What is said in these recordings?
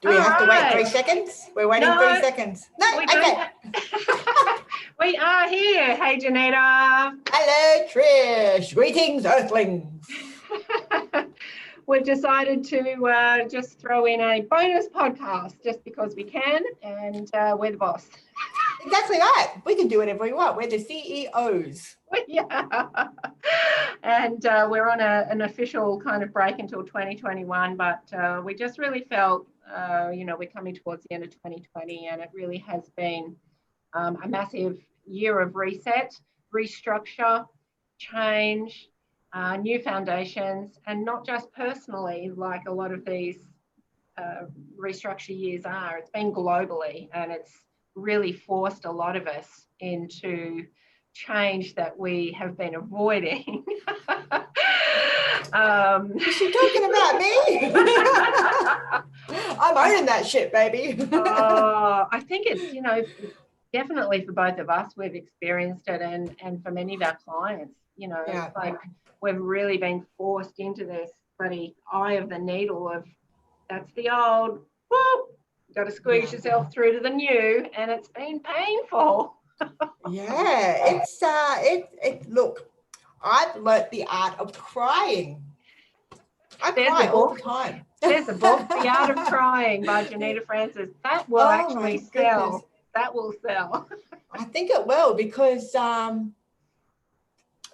Do we have to wait 3 right. seconds? We're waiting No, 3 seconds. No, We okay. don't. We are here. Hey, Johnita. Hello, Trish. Greetings, Earthlings. We've decided to just throw in a bonus podcast just because we can, and we're the boss. Exactly right. We can do whatever we want. We're the CEOs. Yeah. And we're on an official kind of break until 2021, but we just really felt, we're coming towards the end of 2020, and it really has been a massive year of reset, restructure, change, new foundations, and not just personally, like a lot of these restructure years are. It's been globally, and it's really forced a lot of us into change that we have been avoiding. Is she talking about me? I'm owning that shit, baby. I think it's, definitely for both of us, we've experienced it, and for many of our clients, Yeah. it's like we've really been forced into this bloody eye of the needle of that's the old, whoop, got to squeeze yourself through to the new, and it's been painful. Yeah, look, I've learnt the art of crying. I cry all the time. There's a book, The Art of Crying by Johnita Francis. That will actually sell. That will sell. I think it will because,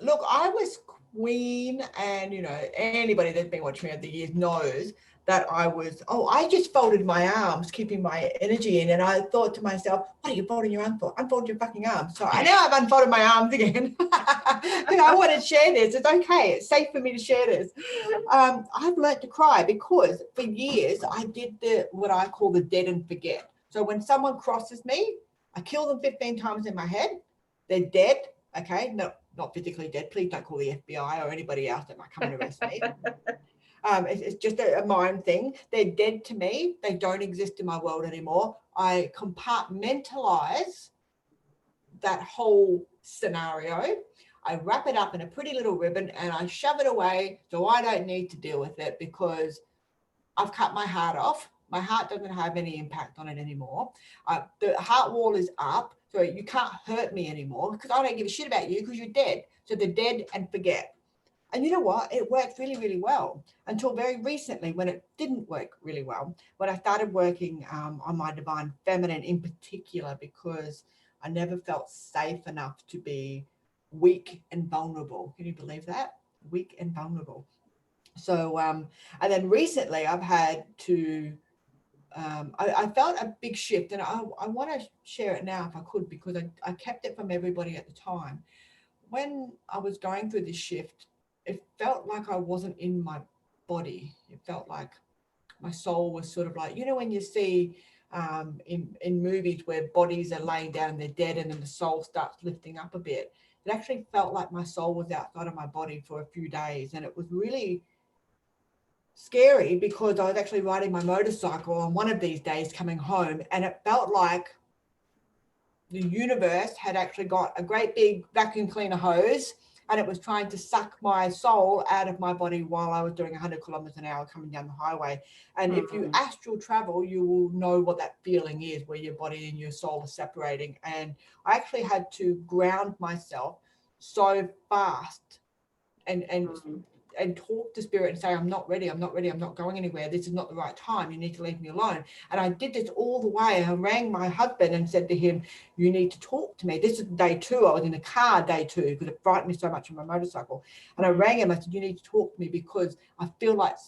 look, I was queen, and, anybody that's been watching me over the years knows that I just folded my arms, keeping my energy in. And I thought to myself, what are you folding your arms for? Unfold your fucking arms. So now I've unfolded my arms again. I want to share this. It's okay. It's safe for me to share this. I've learned to cry because for years I did what I call the dead and forget. So when someone crosses me, I kill them 15 times in my head. They're dead. Okay. No, not physically dead. Please don't call the FBI or anybody else that might come and arrest me. It's just a mind thing. They're dead to me. They don't exist in my world anymore. I compartmentalize that whole scenario. I wrap it up in a pretty little ribbon and I shove it away so I don't need to deal with it because I've cut my heart off. My heart doesn't have any impact on it anymore. The heart wall is up, so you can't hurt me anymore because I don't give a shit about you because you're dead. So they're dead and forget. And you know what? It worked really, really well until very recently when it didn't work really well. When I started working on my divine feminine in particular, because I never felt safe enough to be weak and vulnerable. Can you believe that? Weak and vulnerable. So, and then recently I've had to, I felt a big shift, and I want to share it now if I could, because I kept it from everybody at the time. When I was going through this shift, it felt like I wasn't in my body. It felt like my soul was sort of like, when you see in movies where bodies are laying down and they're dead and then the soul starts lifting up a bit. It actually felt like my soul was outside of my body for a few days. And it was really scary because I was actually riding my motorcycle on one of these days coming home, and it felt like the universe had actually got a great big vacuum cleaner hose and it was trying to suck my soul out of my body while I was doing 100 kilometers an hour coming down the highway. And if you astral travel, you will know what that feeling is, where your body and your soul are separating. And I actually had to ground myself so fast and talk to spirit and say, I'm not ready, I'm not going anywhere. This is not the right time. You need to leave me alone. And I did this all the way. I rang my husband and said to him, you need to talk to me. This is day 2. I was in the car day 2 because it frightened me so much on my motorcycle. And I rang him. I said, you need to talk to me because I feel like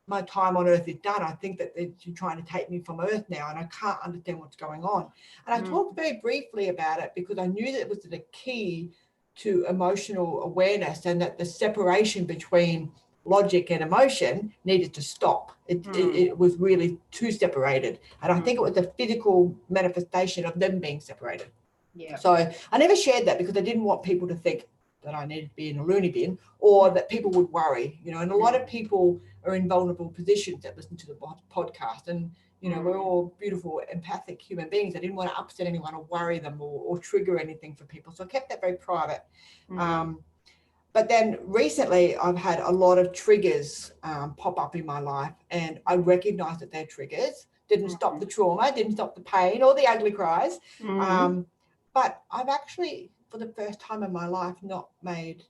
my time on earth is done. I think that you're trying to take me from earth now and I can't understand what's going on. And I talked very briefly about it because I knew that it was the key to emotional awareness, and that the separation between logic and emotion needed to stop. It was really too separated. And I think it was the physical manifestation of them being separated. Yeah. So I never shared that because I didn't want people to think that I needed to be in a loony bin or that people would worry, and a lot of people are in vulnerable positions that listen to the podcast, and we're all beautiful, empathic human beings. I didn't want to upset anyone or worry them or trigger anything for people. So I kept that very private. But then recently I've had a lot of triggers pop up in my life, and I recognize that they're triggers Didn't stop the trauma, didn't stop the pain or the ugly cries. Mm. But I've actually, for the first time in my life, not made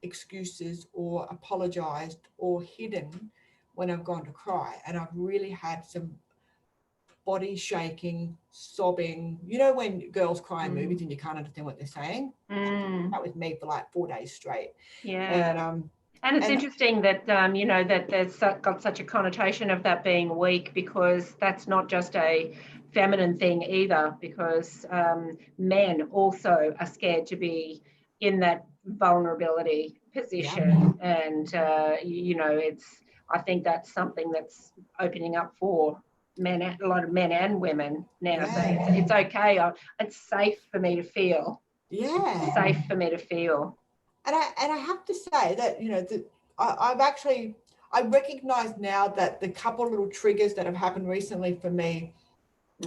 excuses or apologized or hidden when I've gone to cry. And I've really had some body shaking, sobbing. You know, when girls cry in movies and you can't understand what they're saying? That was me for like 4 days straight. Yeah. And it's interesting that, that there's got such a connotation of that being weak, because that's not just a feminine thing either, because men also are scared to be in that vulnerability position. And, I think that's something that's opening up for men, a lot of men and women now. So it's okay. It's safe for me to feel. It's safe for me to feel. And I have to say that, I recognize now that the couple little triggers that have happened recently for me,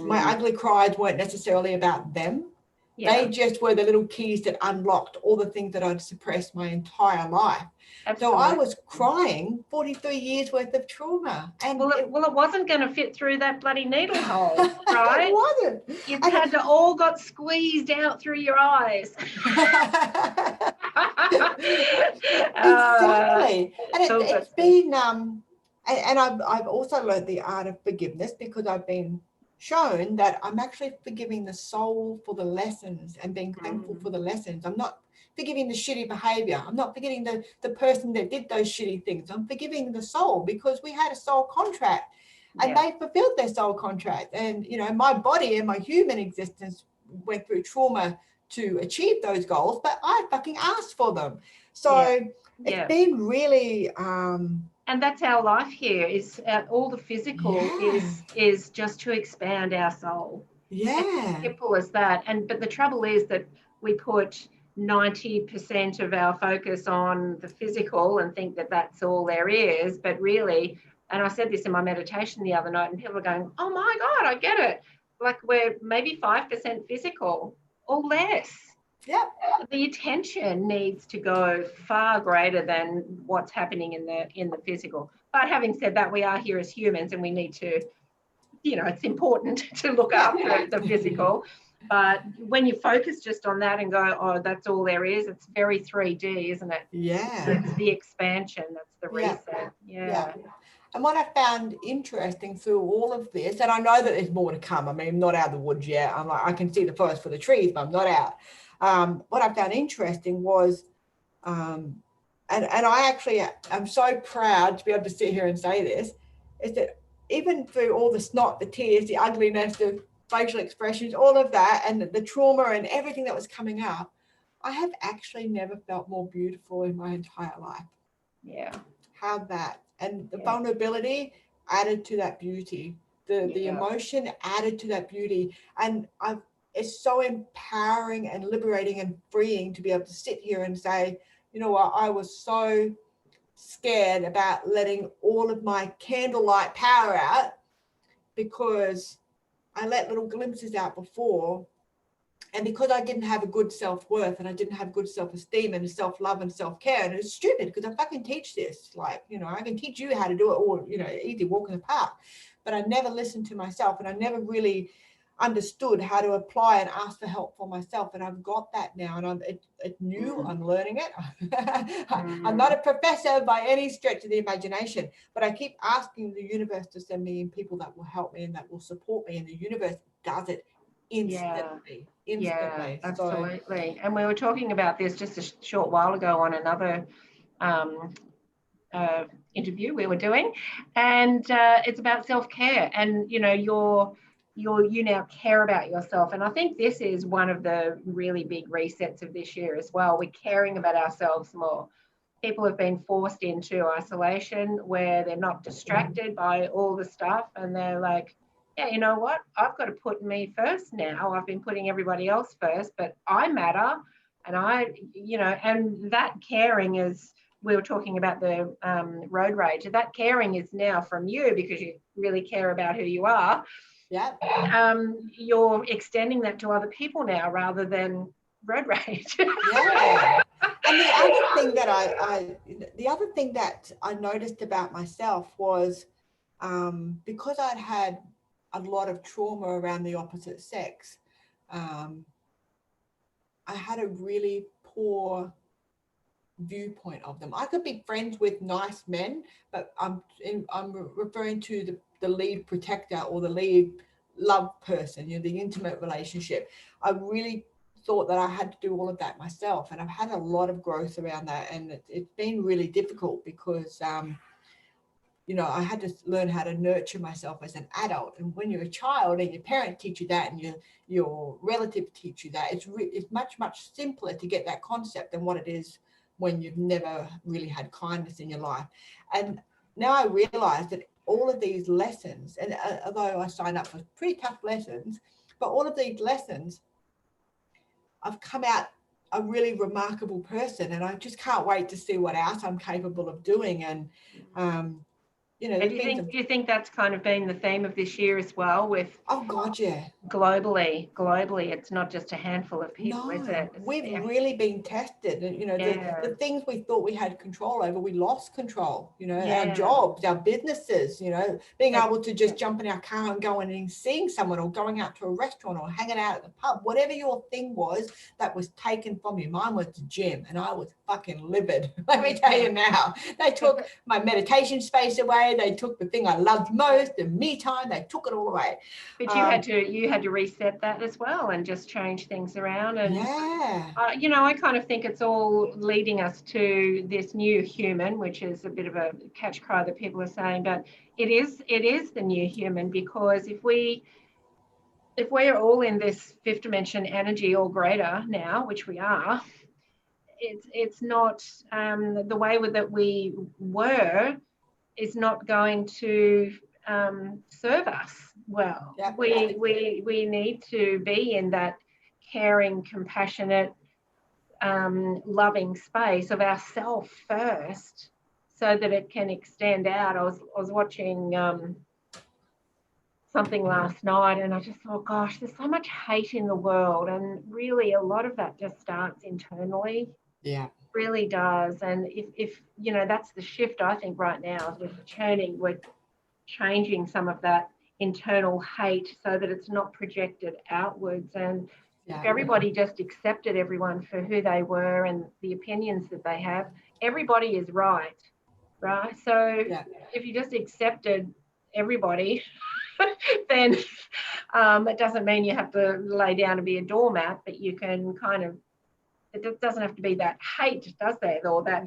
my ugly cries weren't necessarily about them. Yeah. They just were the little keys that unlocked all the things that I'd suppressed my entire life. Absolutely. So I was crying 43 years worth of trauma. And it wasn't going to fit through that bloody needle hole, right? It wasn't. It had to all got squeezed out through your eyes. Exactly. And it's been, and I've also learned the art of forgiveness, because I've been shown that I'm actually forgiving the soul for the lessons and being thankful for the lessons. I'm not forgiving the shitty behavior. I'm not forgetting the person that did those shitty things. I'm forgiving the soul, because we had a soul contract and they fulfilled their soul contract. And, my body and my human existence went through trauma to achieve those goals, but I fucking asked for them. So it's been really... and that's our life here, is all the physical is just to expand our soul. It's as simple as that. But the trouble is that we put 90% of our focus on the physical and think that that's all there is. But really, and I said this in my meditation the other night, and people are going, oh my God, I get it. Like, we're maybe 5% physical or less. Yeah. The attention needs to go far greater than what's happening in the physical. But having said that, we are here as humans, and we need to, it's important to look after the physical. But when you focus just on that and go, oh, that's all there is, it's very 3D, isn't it? Yeah. It's the expansion, that's the reset. Yeah. And what I found interesting through all of this, and I know that there's more to come. I mean, I'm not out of the woods yet. I'm like, I can see the forest for the trees, but I'm not out. What I found interesting was, and I actually am so proud to be able to sit here and say this, is that even through all the snot, the tears, the ugliness, the facial expressions, all of that, and the trauma and everything that was coming up, I have actually never felt more beautiful in my entire life. Yeah. How that, and the vulnerability added to that beauty, the emotion added to that beauty, and it's so empowering and liberating and freeing to be able to sit here and say, you know what, I was so scared about letting all of my candlelight power out, because I let little glimpses out before, and because I didn't have a good self-worth, and I didn't have good self-esteem and self-love and self-care, and it's stupid because I fucking teach this, like, I can teach you how to do it all, easy, walk in the park, but I never listened to myself, and I never really understood how to apply and ask for help for myself. And I've got that now, and it's new. I'm learning it. I'm not a professor by any stretch of the imagination, but I keep asking the universe to send me in people that will help me and that will support me, and the universe does it instantly. Yeah, absolutely. And we were talking about this just a short while ago on another interview we were doing, and it's about self-care, and you now care about yourself. And I think this is one of the really big resets of this year as well. We're caring about ourselves more. People have been forced into isolation where they're not distracted by all the stuff, and they're like, yeah, you know what? I've got to put me first now. I've been putting everybody else first, but I matter. And and that caring is, we were talking about the road rage, that caring is now from you, because you really care about who you are. Yeah. You're extending that to other people now rather than road rage. Yeah. And the other thing that I noticed about myself was, because I'd had a lot of trauma around the opposite sex. I had a really poor viewpoint of them. I could be friends with nice men, but I'm referring to the lead protector or the lead love person, the intimate relationship. I really thought that I had to do all of that myself, and I've had a lot of growth around that, and it's been really difficult because I had to learn how to nurture myself as an adult. And when you're a child and your parents teach you that and your relatives teach you that, it's much, much simpler to get that concept than what it is when you've never really had kindness in your life. And now I realize that all of these lessons, and although I signed up for pretty tough lessons, but all of these lessons, I've come out a really remarkable person, and I just can't wait to see what else I'm capable of doing. And And do you think that's kind of been the theme of this year as well? With oh God, yeah. Globally, it's not just a handful of people, is it? We've really been tested, and the things we thought we had control over, we lost control. Our jobs, our businesses, being able to just jump in our car and go and seeing someone, or going out to a restaurant, or hanging out at the pub, whatever your thing was that was taken from you. Mine was the gym, and I was fucking livid. Let me tell you now. They took my meditation space away. They took the thing I loved most, the me time. They took it all away. But you had to reset that as well and just change things around. And I kind of think it's all leading us to this new human, which is a bit of a catch cry that people are saying, but it is the new human, because if we're all in this fifth dimension energy or greater now, which we are, it's not the way that we were is not going to serve us well. We need to be in that caring, compassionate, loving space of ourself first, so that it can extend out. I was watching something last night, and I just thought, gosh, there's so much hate in the world, and really a lot of that just starts internally. Yeah. Really does. And if that's the shift, I think, right now, is we're changing some of that internal hate so that it's not projected outwards. And if everybody just accepted everyone for who they were and the opinions that they have, everybody is right. So if you just accepted everybody, then it doesn't mean you have to lay down to be a doormat, but you can kind of, it doesn't have to be that hate, does it? Or that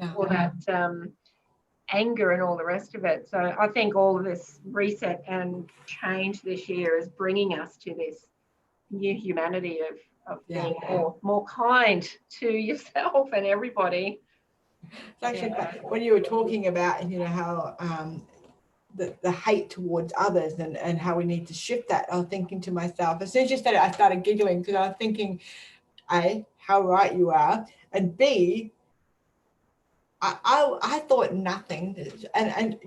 anger and all the rest of it. So I think all of this reset and change this year is bringing us to this new humanity of being more kind to yourself and everybody. It's actually when you were talking about how the hate towards others and how we need to shift that, I was thinking to myself, as soon as you said it, I started giggling, because I was thinking, A, how right you are, and B, I thought nothing, and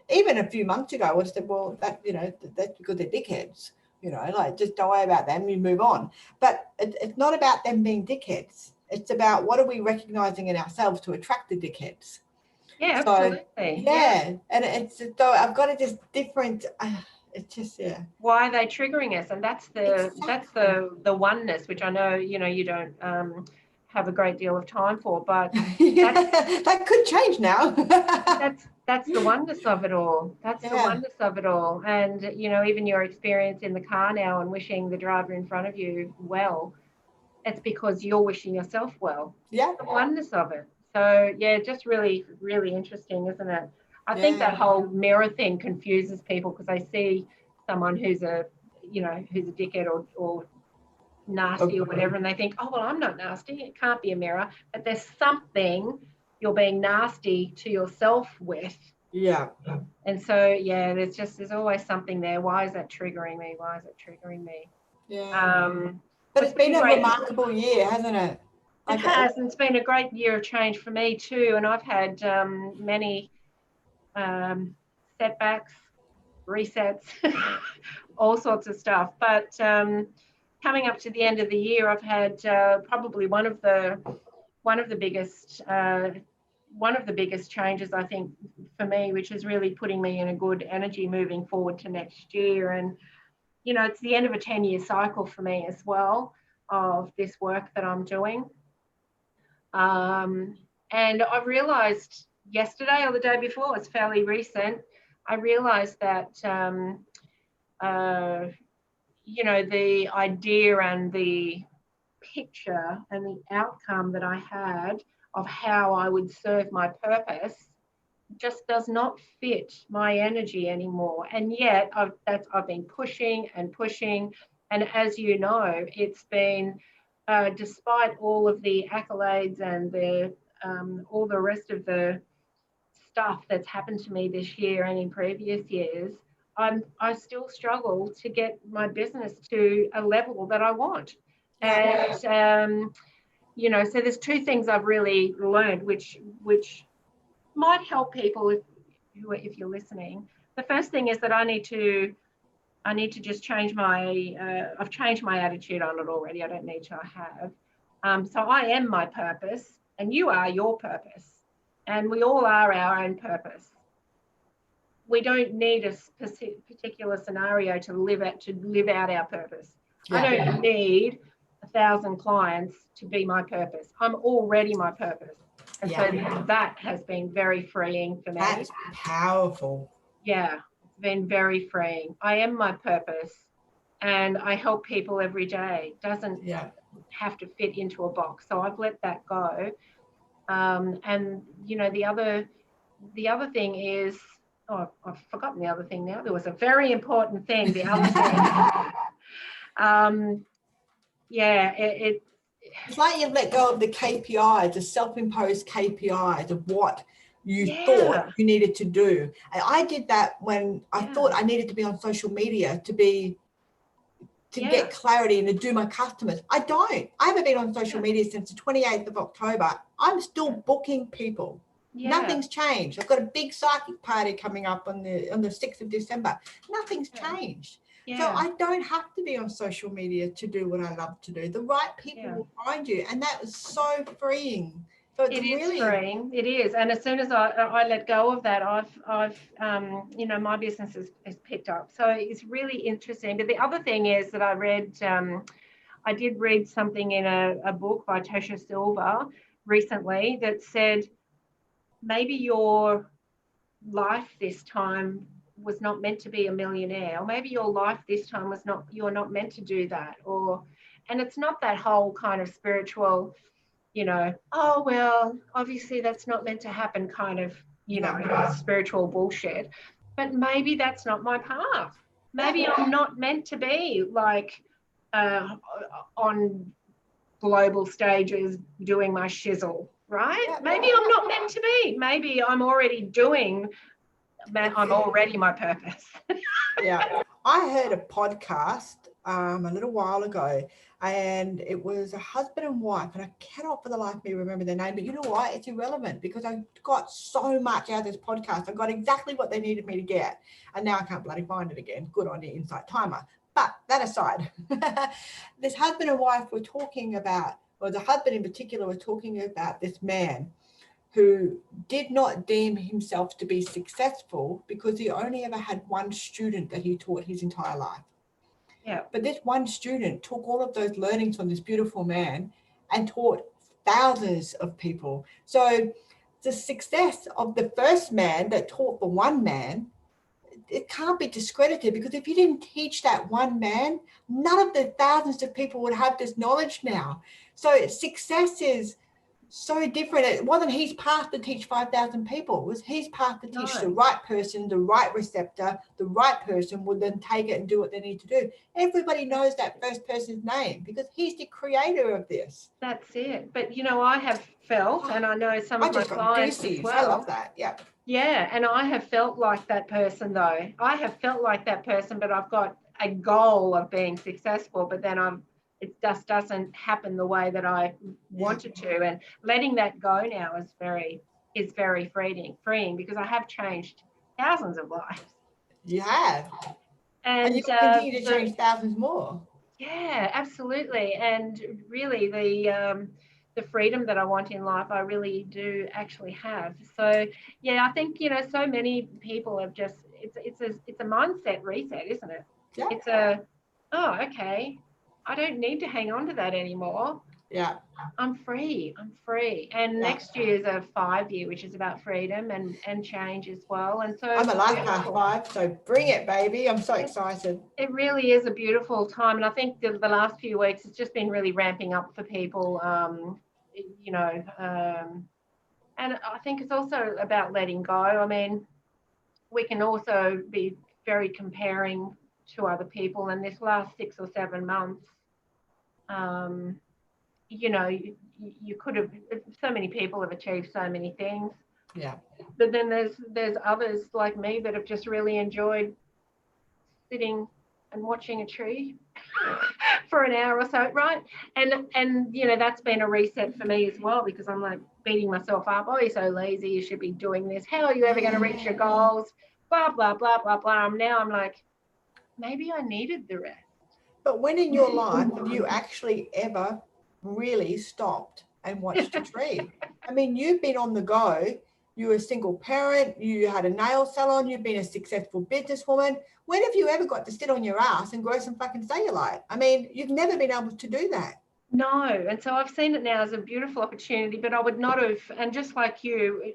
even a few months ago I would have said, well, that's because they're dickheads, like, just don't worry about them, you move on. But it's not about them being dickheads. It's about what are we recognizing in ourselves to attract the dickheads. Yeah, absolutely. And it's so I've got to just different. It's just why are they triggering us? And that's the oneness, which I know you don't have a great deal of time for, but that could change now. that's the oneness of it all. That's the oneness of it all. And even your experience in the car now and wishing the driver in front of you well, it's because you're wishing yourself well. Yeah. The oneness of it. So just really, really interesting, isn't it? I think that whole mirror thing confuses people, because they see someone who's a dickhead or nasty or whatever, and they think, oh, well, I'm not nasty. It can't be a mirror. But there's something you're being nasty to yourself with. Yeah. And so, there's always something there. Why is that triggering me? Yeah. But it's been a remarkable year, hasn't it? It has, and it's been a great year of change for me too. And I've had many setbacks, resets, all sorts of stuff. But coming up to the end of the year, I've had probably one of the biggest one of the biggest changes, I think, for me, which is really putting me in a good energy moving forward to next year. And, you know, it's the end of a 10-year cycle for me as well of this work that I'm doing. And I realized yesterday or the day before, it's fairly recent, I realized that, you know, the idea and the picture and the outcome that I had of how I would serve my purpose just does not fit my energy anymore. And yet I've been pushing and pushing. And as you know, it's been, despite all of the accolades and the all the rest of the stuff that's happened to me this year and in previous years, I still struggle to get my business to a level that I want. And you know, so there's two things I've really learned, which might help people if you're listening. The first thing is that I need to just change my. I've changed my attitude on it already. I don't need to. I have. So I am my purpose, and you are your purpose, and we all are our own purpose. We don't need a particular scenario to live out our purpose. Yeah. I don't need 1,000 clients to be my purpose. I'm already my purpose. And so that has been very freeing for me. That's powerful. Yeah, it's been very freeing. I am my purpose and I help people every day. It doesn't have to fit into a box. So I've let that go. And, you know, the other thing is, I've forgotten the other thing now. There was a very important thing, the other thing. It's like you've let go of the KPIs, the self-imposed KPIs of what you thought you needed to do. And I did that when I thought I needed to be on social media to get clarity and to do my customers. I haven't been on social media since the 28th of October. I'm still booking people. Nothing's changed. I've got a big psychic party coming up on the 6th of December. Nothing's changed. So I don't have to be on social media to do what I love to do. The right people will find you. And that was so freeing. So it's really freeing. It is. And as soon as I let go of that, I've you know, my business has picked up. So it's really interesting. But the other thing is that I did read something in a book by Tosha Silver recently that said, maybe your life this time was not meant to be a millionaire, or maybe your life this time you're not meant to do that. And it's not that whole kind of spiritual, you know, oh, well, obviously that's not meant to happen kind of, you know, spiritual bullshit. But maybe that's not my path. Maybe I'm not meant to be like on global stages doing my shizzle, right? Maybe I'm not meant to be. Maybe I'm already my purpose. I heard a podcast a little while ago, and it was a husband and wife, and I cannot for the life of me remember their name, but you know what? It's irrelevant because I got so much out of this podcast. I got exactly what they needed me to get, and now I can't bloody find it again. Good on you, Insight Timer. But that aside, this husband and wife were talking about, or the husband in particular was talking about this man who did not deem himself to be successful because he only ever had one student that he taught his entire life. Yeah. But this one student took all of those learnings from this beautiful man and taught thousands of people. So the success of the first man that taught the one man, it can't be discredited, because if you didn't teach that one man, none of the thousands of people would have this knowledge now. So success is so different. It wasn't his path to teach 5,000 people. It was his path to teach the right person, the right receptor. The right person would then take it and do what they need to do. Everybody knows that first person's name because he's the creator of this. That's it. But, you know, I have felt, and I know some of my clients as well. I love that. Yeah. Yeah. And I have felt like that person, though. I have felt like that person, but I've got a goal of being successful, but then it just doesn't happen the way that I wanted to. And letting that go now is very freeing because I have changed thousands of lives. You have. And you continue to change thousands more. Yeah, absolutely. And really the the freedom that I want in life, I really do actually have. So yeah, I think, so many people have just, it's a mindset reset, isn't it? Yeah. It's oh, okay, I don't need to hang on to that anymore. Yeah. I'm free. And Yeah. next year is a 5-year, which is about freedom and change as well. And so I'm a it's life past beautiful. 5, so bring it, baby. I'm so excited. It really is a beautiful time. And I think the last few weeks, it's just been really ramping up for people, and I think it's also about letting go. I mean, we can also be very comparing to other people. And this last 6 or 7 months, you could have, so many people have achieved so many things. Yeah. But then there's others like me that have just really enjoyed sitting and watching a tree for an hour or so, right? And that's been a reset for me as well, because I'm like beating myself up. Oh, you're so lazy. You should be doing this. How are you ever going to reach your goals? Blah, blah, blah, blah, blah. Now I'm like, maybe I needed the rest. But when in your life have you actually ever really stopped and watched a tree? I mean, you've been on the go. You're a single parent. You had a nail salon. You've been a successful businesswoman. When have you ever got to sit on your ass and grow some fucking cellulite? I mean, you've never been able to do that. No. And so I've seen it now as a beautiful opportunity, but I would not have, and just like you,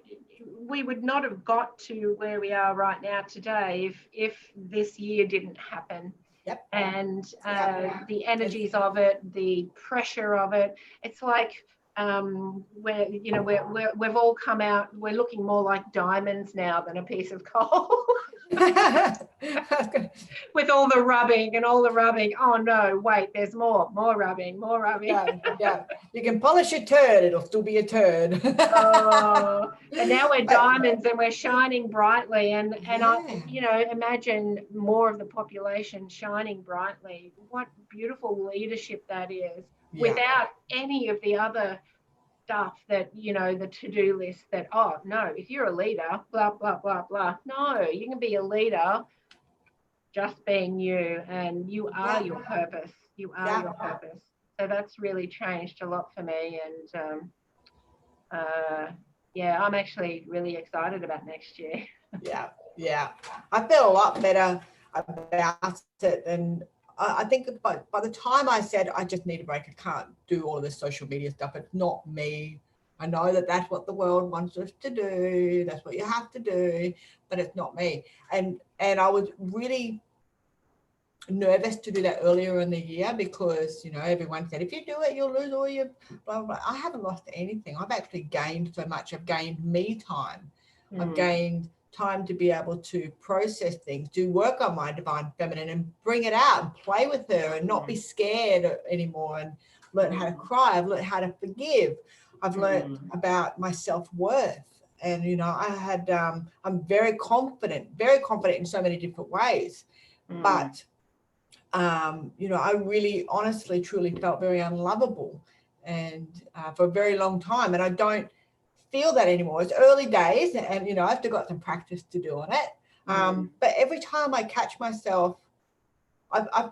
we would not have got to where we are right now today if this year didn't happen. Yep. And the energies of it, the pressure of it, it's like we've all come out, we're looking more like diamonds now than a piece of coal. With all the rubbing. Oh no, wait, there's more rubbing. Yeah. You can polish a turd, it'll still be a turd. And now we're diamonds and we're shining brightly. And I imagine more of the population shining brightly. What beautiful leadership that is, without any of the other stuff that, the to-do list that, oh no, if you're a leader, blah, blah, blah, blah. No, you can be a leader just being you, and you are your purpose. You are your purpose. So that's really changed a lot for me. And I'm actually really excited about next year. Yeah. I feel a lot better about it. And I think by the time I said I just need a break, I can't do all of this social media stuff. It's not me. I know that that's what the world wants us to do. That's what you have to do, but it's not me. And I was really nervous to do that earlier in the year because, everyone said, if you do it, you'll lose all your blah, blah. I haven't lost anything. I've actually gained so much. I've gained me time. I've gained time to be able to process things, do work on my divine feminine and bring it out and play with her and not be scared anymore, and learn how to cry. I've learned how to forgive. I've learned about my self-worth. And, I'm very confident in so many different ways. But, I really honestly, truly felt very unlovable and for a very long time. And I don't feel that anymore. It's early days and, I've still got some practice to do on it. But every time I catch myself, what I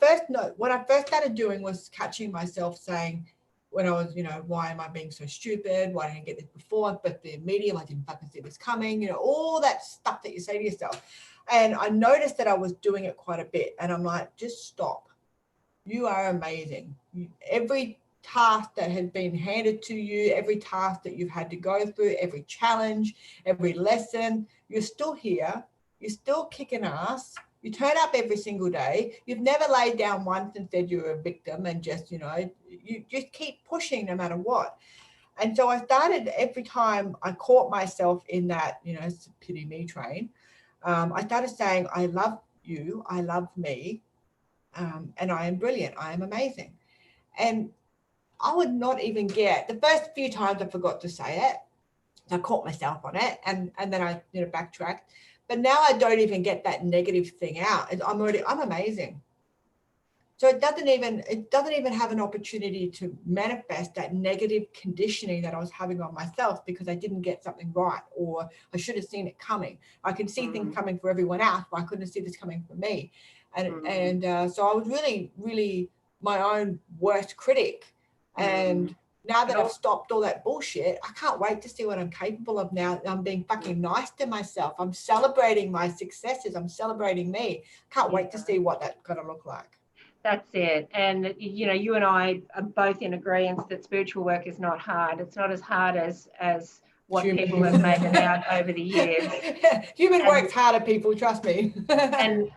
first started doing was catching myself saying, when I was, why am I being so stupid? Why didn't I get this before? I'm supposed to be a medium. I didn't fucking see this coming. All that stuff that you say to yourself. And I noticed that I was doing it quite a bit. And I'm like, just stop. You are amazing. Every task that has been handed to you, every task that you've had to go through, every challenge, every lesson, you're still here. You're still kicking ass. You turn up every single day. You've never laid down once and said you're a victim and just, you just keep pushing no matter what. And so I started, every time I caught myself in that, pity me train, I started saying, I love you, I love me, and I am brilliant, I am amazing. And I would not even get, the first few times I forgot to say it, I caught myself on it, and then I backtracked. But now I don't even get that negative thing out. I'm amazing. So it doesn't even have an opportunity to manifest that negative conditioning that I was having on myself because I didn't get something right, or I should have seen it coming. I can see things coming for everyone else, but I couldn't see this coming for me. And so I was really, really my own worst critic. And Now that I've stopped all that bullshit, I can't wait to see what I'm capable of now. I'm being fucking nice to myself. I'm celebrating my successes. I'm celebrating me. Can't wait to see what that's going to look like. That's it. And, you know, you and I are both in agreement that spiritual work is not hard. It's not as hard as what people have made it out over the years. Human works harder, people, trust me. and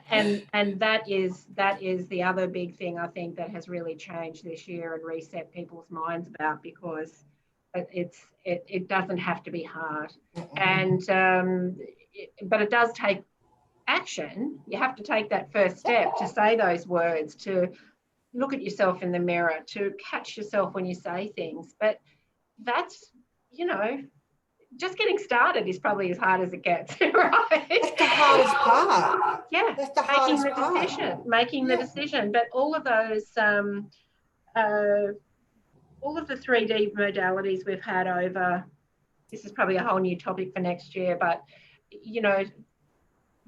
that is the other big thing I think that has really changed this year and reset people's minds about, because it doesn't have to be hard. And but it does take action. You have to take that first step to say those words, to look at yourself in the mirror, to catch yourself when you say things. But that's, you know, just getting started is probably as hard as it gets, right? That's the hardest part. Yeah, that's the hardest part. Making the decision. But all of those, all of the 3D modalities we've had over, this is probably a whole new topic for next year, but, you know,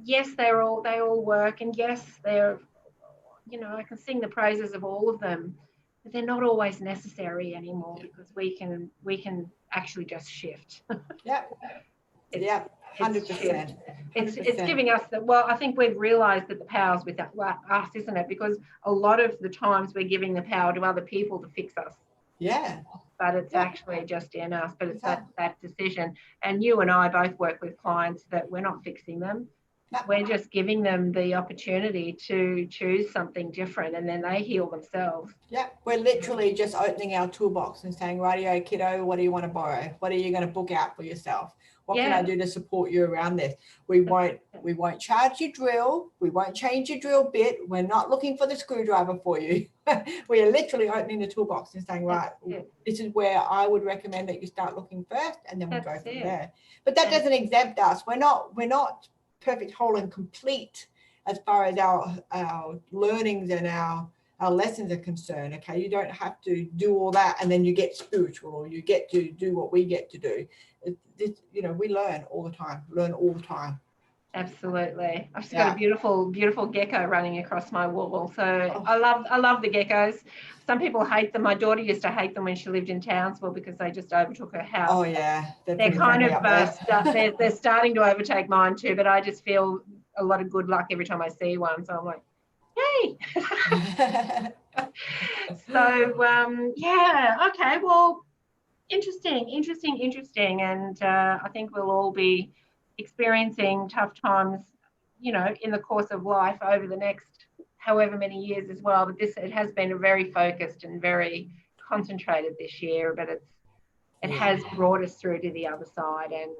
yes, they all work, and yes, they're, you know, I can sing the praises of all of them, but they're not always necessary anymore, because we can actually just shift. Yeah. 100%. It's giving us that. Well, I think we've realised that the power's with us, isn't it? Because a lot of the times we're giving the power to other people to fix us. Yeah. But it's actually just in us. But it's that decision. And you and I both work with clients that we're not fixing them. No. We're just giving them the opportunity to choose something different, and then they heal themselves. Yeah, we're literally just opening our toolbox and saying, rightio, kiddo, what do you want to borrow? What are you going to book out for yourself? What can I do to support you around this? We won't charge your drill. We won't change your drill bit. We're not looking for the screwdriver for you. We are literally opening the toolbox and saying, right, this is where I would recommend that you start looking first, and then we'll go from there. But that doesn't exempt us. We're not perfect, whole and complete as far as our learnings and our lessons are concerned. Okay, you don't have to do all that and then you get spiritual, or you get to do what we get to do. You know, we learn all the time. Absolutely. I've just got a beautiful gecko running across my wall. So I love the geckos. Some people hate them. My daughter used to hate them when she lived in Townsville because they just overtook her house. Oh yeah, they're kind of they're starting to overtake mine too. But I just feel a lot of good luck every time I see one. So I'm like, yay! So yeah, okay. Well, interesting, and I think we'll all be experiencing tough times, you know, in the course of life over the next however many years as well. But it has been a very focused and very concentrated this year, but it has brought us through to the other side, and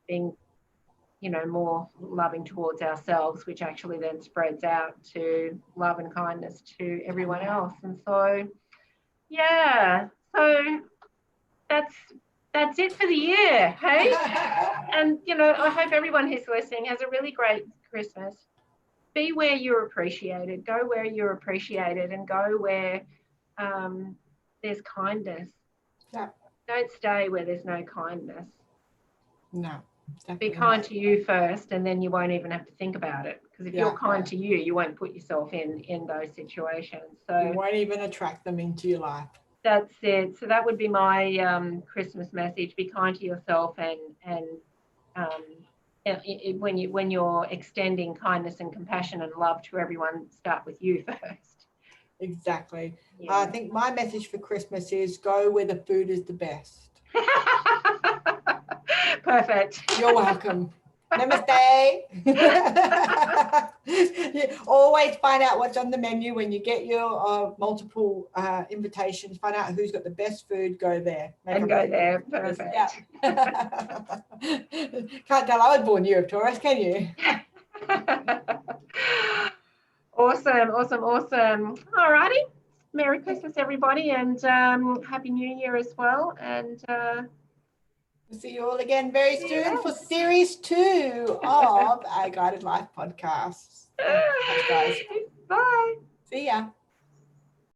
being, you know, more loving towards ourselves, which actually then spreads out to love and kindness to everyone else. And so yeah, so that's it for the year, hey? And, you know, I hope everyone who's listening has a really great Christmas. Be where you're appreciated. Go where you're appreciated, and go where there's kindness. Yeah. Don't stay where there's no kindness. No. Be kind to you first, and then you won't even have to think about it. Because if you're kind to you, you won't put yourself in those situations. So you won't even attract them into your life. That's it. So that would be my Christmas message. Be kind to yourself, and when you're extending kindness and compassion and love to everyone, start with you first. Exactly. Yeah. I think my message for Christmas is go where the food is the best. Perfect. You're welcome. Namaste. Always find out what's on the menu when you get your multiple invitations. Find out who's got the best food. Go there. Go there. Perfect. Yeah. Can't tell I was born year of Taurus, can you? Awesome. All righty. Merry Christmas, everybody, and Happy New Year as well. And we'll see you all again very soon for series 2 of our Guided Life podcast. Thanks, guys. Bye. See ya.